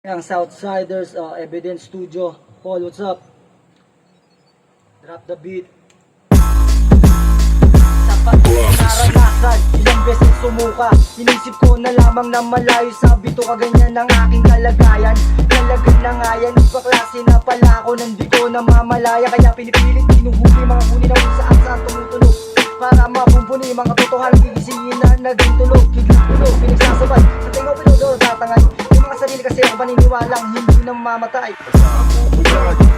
Ang Southsiders Evidence Studio. Paul, what's up? Drop the beat. Sapat ko naranasan, ilang beses sumuka. Inisip ko na lamang na malayo sa bito, kaganyan ang aking kalagayan. Talagang na nga yan, iba klase na pala ako, nang di ko na mamalaya. Kaya pinipilit, pinuhuli mga huni na kung saan saan tumutunog, para mapumpuni mga totohanan gigisingin na naging tulog. Kigit-tulog, pinagsasabay sa tingaw pinodor tatangay. Yung mga sarili kasi ako paniniwalang hindi na mamamatay.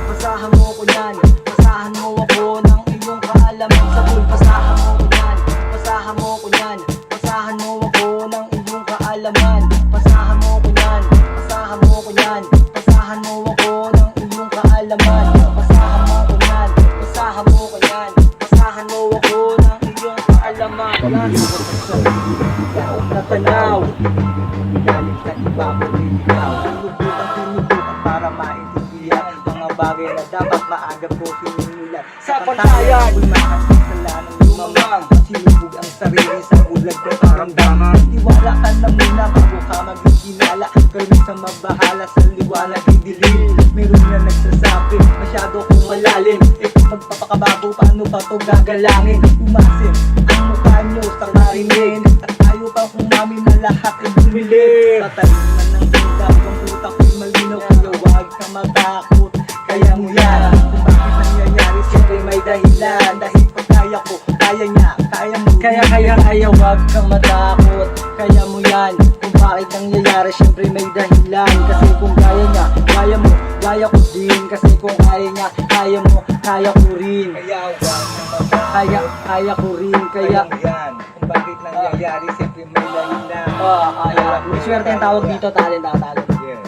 Basahan mo ko yan, basahan mo ako ng iyong kaalaman sa bull. Basahan mo ko yan, basahan mo ko yan, basahan mo ako ng iyong kaalaman. Basahan mo ko yan, basahan mo ko yan, basahan mo ako ng iyong kaalaman. Basahan mo ko yan, basahan mo ko yan, basahan mo ako ng iyong kaalaman. Yaong natanaw, galing sa iba ko rin ikaw. Tinubukan para maintindihan mga bagay na dapat maagap ko sinimulan. Sa pantayan, makasasala ng lumamang, sinubog ang sarili sa bulag ko karamdaman. Tiwala ka na muna bago ka magiginala, pero sa mabahala sa liwanag ay dilim. Meron na nagsasabi, masyado kong malalim. Kung magpapakabago, paano pa to gagalangin? Umasin ang mukha nyo sa marinig, at tayo pa kumamin na lahat ay bumili. Pataliman ng hingga, kung utak ko'y malinaw, kaya huwag ka matakot. Kaya mo yan, kung bakit nangyayari, siyempre may dahilan. Dahil pag kaya ko, kaya niya, kaya mo. Kaya huwag kang matakot. Kaya mo yan, kung bakit nangyayari, siyempre may dahilan. Kasi kung kaya niya, kaya mo, kaya ko din. Kasi kung kaya niya, kaya mo, kaya ko rin. Kaya huwag kang matakot. Kaya ko rin, kaya mo yan, kung bakit nangyayari, siyempre may dahilan. may swerte ang tawag dito, talent. Yeah.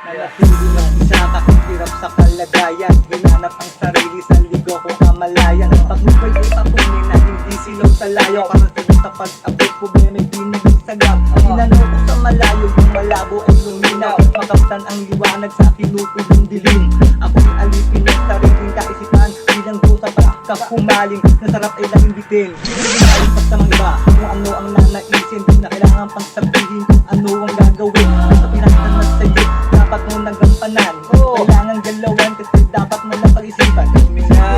Nalahili ng isa kakihirap sa kalagayan, hinanap ang sarili sa ligo kung kamalayan. Pagmupay ay patunay na hindi silaw sa layo, para sa pag-abot problema'y di naging sagap. Hinanaw ko sa malayo, yung malabo ay luminaw, makamtan ang liwanag sa kinutulong dilim. Ako'y alipin ng sariling kaisipan, bilang duta pa kakumaling, nasarap ay langing bitin. Hindi pa sa mga iba kung ano ang nanaisin, di na kailangan pang sabihin kung ano ang gagawin. Sa pinakita na sa'yo, dapat mo nagampanan. Kailangan galawan kasi dapat mo lang pag-isipan.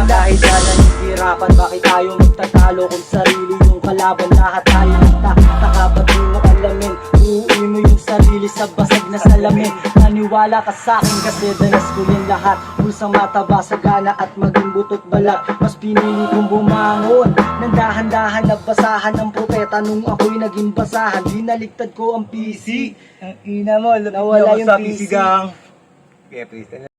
Dahil yan ang hihirapan, bakit tayo magtatalo kung sarili yung kalaban? Lahat tayo nagtataka, ba't di mo alamin? Uuwi mo yung sarili sa basag na salamin. Naniwala ka sa'kin kasi danas ko yung lahat. Pulsang mataba sa gana at maging butot balat. Mas pinili kong bumangon nang dahan-dahan na basahan ng propeta. Nung ako'y naging basahan, dinaligtad ko ang PC. Ang ina mo, Nawala yung sa PC. pisigang. Okay, please.